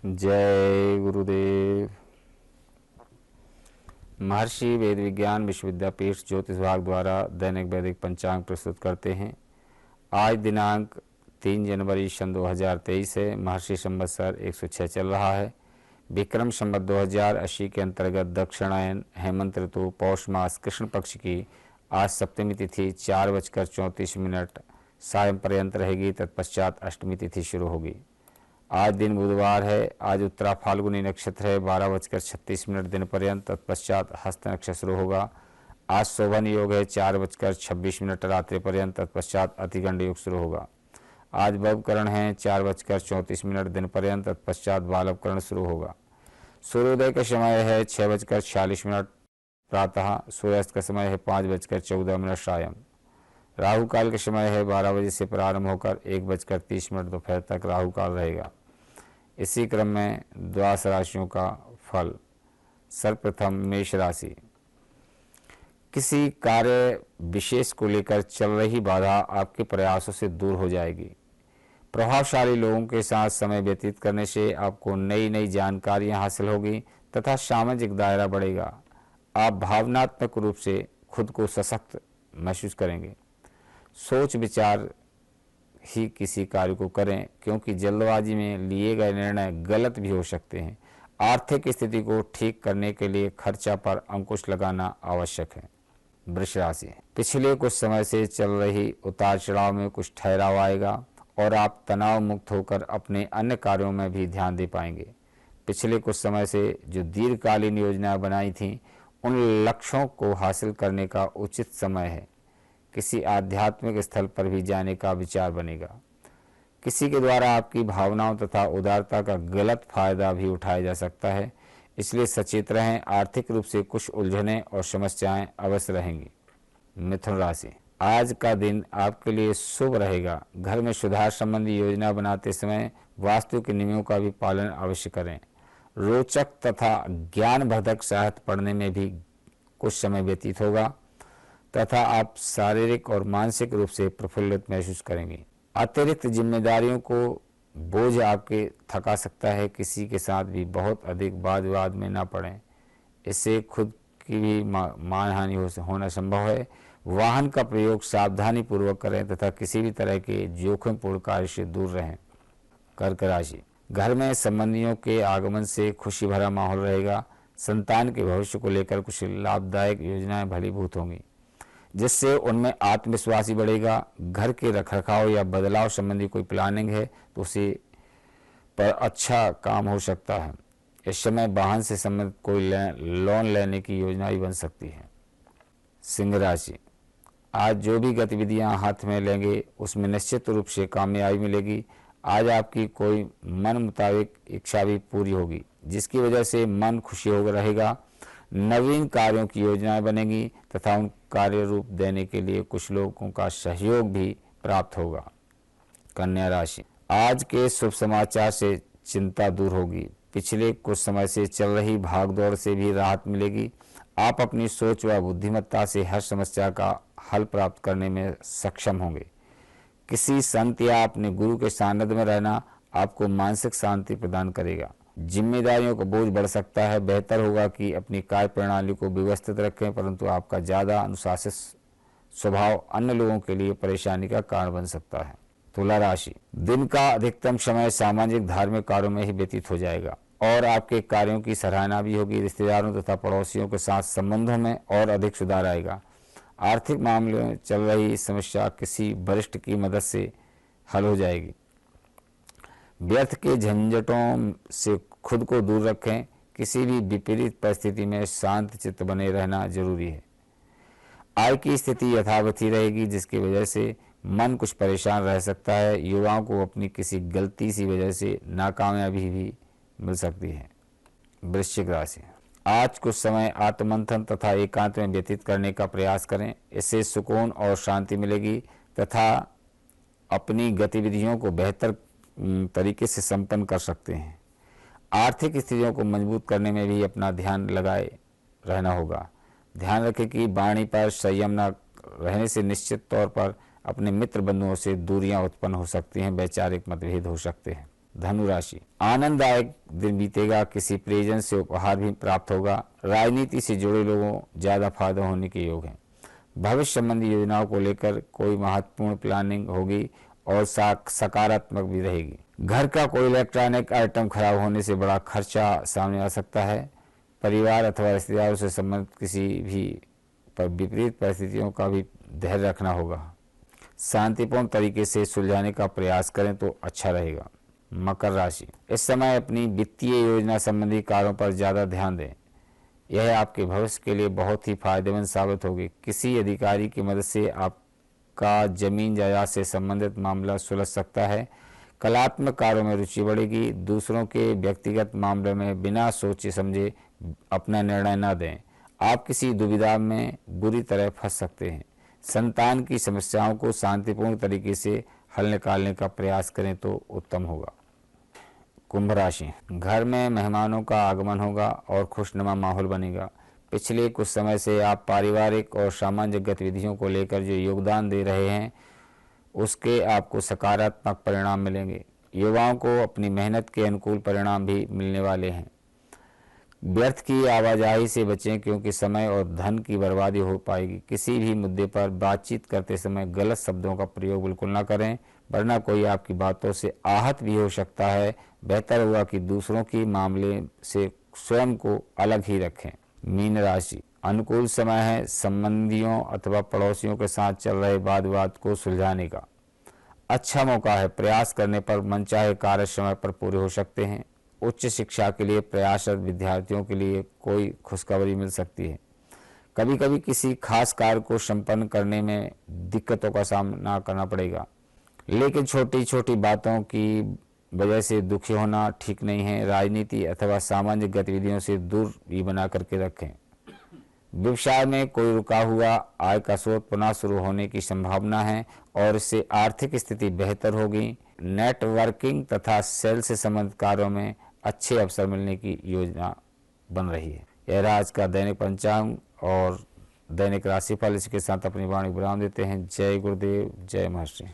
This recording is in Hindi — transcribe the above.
जय गुरुदेव। महर्षि वेद विज्ञान विश्वविद्यापीठ ज्योतिष विभाग द्वारा दैनिक वैदिक पंचांग प्रस्तुत करते हैं। आज दिनांक 3 जनवरी सन 2023 है। महर्षि संवत्सर 106 चल रहा है। विक्रम संवत 2080 के अंतर्गत दक्षिणायन हेमंत ऋतु पौष मास कृष्ण पक्ष की आज सप्तमी तिथि 4:34 सायं पर्यंत रहेगी। तत्पश्चात अष्टमी तिथि शुरू होगी। आज दिन बुधवार है। आज उत्तरा फाल्गुनी नक्षत्र है 12:36 दिन पर्यंत। तत्पश्चात हस्त नक्षत्र शुरू होगा। आज शोभन योग है 4:26 रात्रि पर्यंत। तत्पश्चात अतिगंड योग शुरू होगा। आज बवकरण है 4:34 दिन पर्यंत। तत्पश्चात बालवकरण शुरू होगा। सूर्योदय का समय है 6:46 प्रातः। सूर्यास्त का समय है 5:14 सायं। राहु काल का समय है 12 बजे से प्रारंभ होकर 1:30 दोपहर तक राहु काल रहेगा। इसी क्रम में द्वादश राशियों का फल। सर्वप्रथम मेष राशि। किसी कार्य विशेष को लेकर चल रही बाधा आपके प्रयासों से दूर हो जाएगी। प्रभावशाली लोगों के साथ समय व्यतीत करने से आपको नई नई जानकारियां हासिल होगी तथा सामाजिक दायरा बढ़ेगा। आप भावनात्मक रूप से खुद को सशक्त महसूस करेंगे। सोच विचार ही किसी कार्य को करें, क्योंकि जल्दबाजी में लिए गए निर्णय गलत भी हो सकते हैं। आर्थिक स्थिति को ठीक करने के लिए खर्चा पर अंकुश लगाना आवश्यक है। वृष राशि। पिछले कुछ समय से चल रही उतार चढ़ाव में कुछ ठहराव आएगा और आप तनाव मुक्त होकर अपने अन्य कार्यों में भी ध्यान दे पाएंगे। पिछले कुछ समय से जो दीर्घकालीन योजनाएं बनाई थीं, उन लक्ष्यों को हासिल करने का उचित समय है। किसी आध्यात्मिक स्थल पर भी जाने का विचार बनेगा। किसी के द्वारा आपकी भावनाओं तथा उदारता का गलत फायदा भी उठाया जा सकता है, इसलिए सचेत रहें। आर्थिक रूप से कुछ उलझनें और समस्याएं अवश्य रहेंगी। मिथुन राशि। आज का दिन आपके लिए शुभ रहेगा। घर में सुधार संबंधी योजना बनाते समय वास्तु के नियमों का भी पालन अवश्य करें। रोचक तथा ज्ञानवर्धक साहित्य पढ़ने में भी कुछ समय व्यतीत होगा तथा आप शारीरिक और मानसिक रूप से प्रफुल्लित महसूस करेंगे। अतिरिक्त जिम्मेदारियों को बोझ आपके थका सकता है। किसी के साथ भी बहुत अधिक वाद विवाद में न पड़ें, इससे खुद की भी मानहानि होना संभव है। वाहन का प्रयोग सावधानी पूर्वक करें तथा किसी भी तरह के जोखिमपूर्ण कार्य से दूर रहें। कर्क राशि। घर में संबंधियों के आगमन से खुशी भरा माहौल रहेगा। संतान के भविष्य को लेकर कुछ लाभदायक योजनाएं भलीभूत होंगी, जिससे उनमें आत्मविश्वास ही बढ़ेगा। घर के रखरखाव या बदलाव संबंधी कोई प्लानिंग है तो उसे पर अच्छा काम हो सकता है। इस समय वाहन से संबंधित कोई लोन लेने की योजना भी बन सकती है। सिंह राशि। आज जो भी गतिविधियां हाथ में लेंगे उसमें निश्चित रूप से कामयाबी मिलेगी। आज आपकी कोई मन मुताबिक इच्छा भी पूरी होगी, जिसकी वजह से मन खुशी हो रहेगा। नवीन कार्यों की योजनाएं बनेंगी तथा उन कार्य रूप देने के लिए कुछ लोगों का सहयोग भी प्राप्त होगा। कन्या राशि। आज के शुभ समाचार से चिंता दूर होगी। पिछले कुछ समय से चल रही भागदौड़ से भी राहत मिलेगी। आप अपनी सोच व बुद्धिमत्ता से हर समस्या का हल प्राप्त करने में सक्षम होंगे। किसी संत या अपने गुरु के सानिध्य में रहना आपको मानसिक शांति प्रदान करेगा। जिम्मेदारियों का बोझ बढ़ सकता है। बेहतर होगा कि अपनी कार्य प्रणाली को व्यवस्थित रखें, परंतु आपका ज़्यादा अनुशासित स्वभाव अन्य लोगों के लिए परेशानी का कारण बन सकता है। तुला राशि। दिन का अधिकतम समय सामाजिक धार्मिक कार्यों में ही व्यतीत हो जाएगा और आपके कार्यों की सराहना भी होगी। रिश्तेदारों तथा पड़ोसियों के साथ संबंधों में और अधिक सुधार आएगा। आर्थिक मामले में चल रही समस्या किसी वरिष्ठ की मदद से हल हो जाएगी। व्यर्थ के झंझटों से खुद को दूर रखें। किसी भी विपरीत परिस्थिति में शांत चित्त बने रहना जरूरी है। आय की स्थिति यथावत ही रहेगी, जिसकी वजह से मन कुछ परेशान रह सकता है। युवाओं को अपनी किसी गलती सी वजह से नाकामयाबी भी मिल सकती है। वृश्चिक राशि। आज कुछ समय आत्ममंथन तथा एकांत में व्यतीत करने का प्रयास करें। इससे सुकून और शांति मिलेगी तथा अपनी गतिविधियों को बेहतर तरीके से संपन्न कर सकते हैं। आर्थिक स्थितियों को मजबूत करने में भी अपना ध्यान लगाए रहना होगा। ध्यान रखें कि वाणी पर संयम न रहने से निश्चित तौर पर अपने मित्र बंधुओं से दूरियां उत्पन्न हो सकती हैं। वैचारिक मतभेद हो सकते हैं। धनु राशि, आनंददायक दिन बीतेगा, किसी प्रियजन से उपहार भी प्राप्त होगा। राजनीति से जुड़े लोगों ज्यादा फायदा होने के योग हैं। भविष्य संबंधी योजनाओं को लेकर कोई महत्वपूर्ण प्लानिंग होगी और सकारात्मक भी रहेगी। घर का कोई इलेक्ट्रॉनिक आइटम खराब होने से बड़ा खर्चा सामने आ सकता है। परिवार अथवा रिश्तेदारों से संबंधित किसी भी पर विपरीत परिस्थितियों का भी धैर्य रखना होगा। शांतिपूर्ण तरीके से सुलझाने का प्रयास करें तो अच्छा रहेगा। मकर राशि, इस समय अपनी वित्तीय योजना संबंधी कार्यों पर ज़्यादा ध्यान दें, यह आपके भविष्य के लिए बहुत ही फायदेमंद साबित होगी। किसी अधिकारी की मदद से आपका जमीन जायदाद से संबंधित मामला सुलझ सकता है। कलात्मक कार्यों में रुचि बढ़ेगी। दूसरों के व्यक्तिगत मामले में बिना सोचे समझे अपना निर्णय न दें, आप किसी दुविधा में बुरी तरह फंस सकते हैं। संतान की समस्याओं को शांतिपूर्ण तरीके से हल निकालने का प्रयास करें तो उत्तम होगा। कुंभ राशि, घर में मेहमानों का आगमन होगा और खुशनुमा माहौल बनेगा। पिछले कुछ समय से आप पारिवारिक और सामाजिक गतिविधियों को लेकर जो योगदान दे रहे हैं उसके आपको सकारात्मक परिणाम मिलेंगे। युवाओं को अपनी मेहनत के अनुकूल परिणाम भी मिलने वाले हैं। व्यर्थ की आवाजाही से बचें क्योंकि समय और धन की बर्बादी हो पाएगी। किसी भी मुद्दे पर बातचीत करते समय गलत शब्दों का प्रयोग बिल्कुल न करें, वरना कोई आपकी बातों से आहत भी हो सकता है। बेहतर होगा कि दूसरों के मामले से स्वयं को अलग ही रखें। मीन राशि, अनुकूल समय है संबंधियों अथवा पड़ोसियों के साथ चल रहे वाद विवाद को सुलझाने का। अच्छा मौका है, प्रयास करने पर मनचाहे कार्य समय पर पूरे हो सकते हैं। उच्च शिक्षा के लिए प्रयासरत विद्यार्थियों के लिए कोई खुशखबरी मिल सकती है। कभी कभी किसी खास कार्य को संपन्न करने में दिक्कतों का सामना करना पड़ेगा, लेकिन छोटी छोटी बातों की वजह से दुखी होना ठीक नहीं है। राजनीति अथवा सामाजिक गतिविधियों से दूर ही बना करके रखें। व्यवसाय में कोई रुका हुआ आय का स्रोत पुनः शुरू होने की संभावना है और इससे आर्थिक स्थिति बेहतर होगी। नेटवर्किंग तथा सेल्स से संबंधित कार्यों में अच्छे अवसर मिलने की योजना बन रही है। यह रहा आज का दैनिक पंचांग और दैनिक राशिफल। इसके साथ अपनी वाणी विराम देते हैं। जय गुरुदेव, जय महर्षि।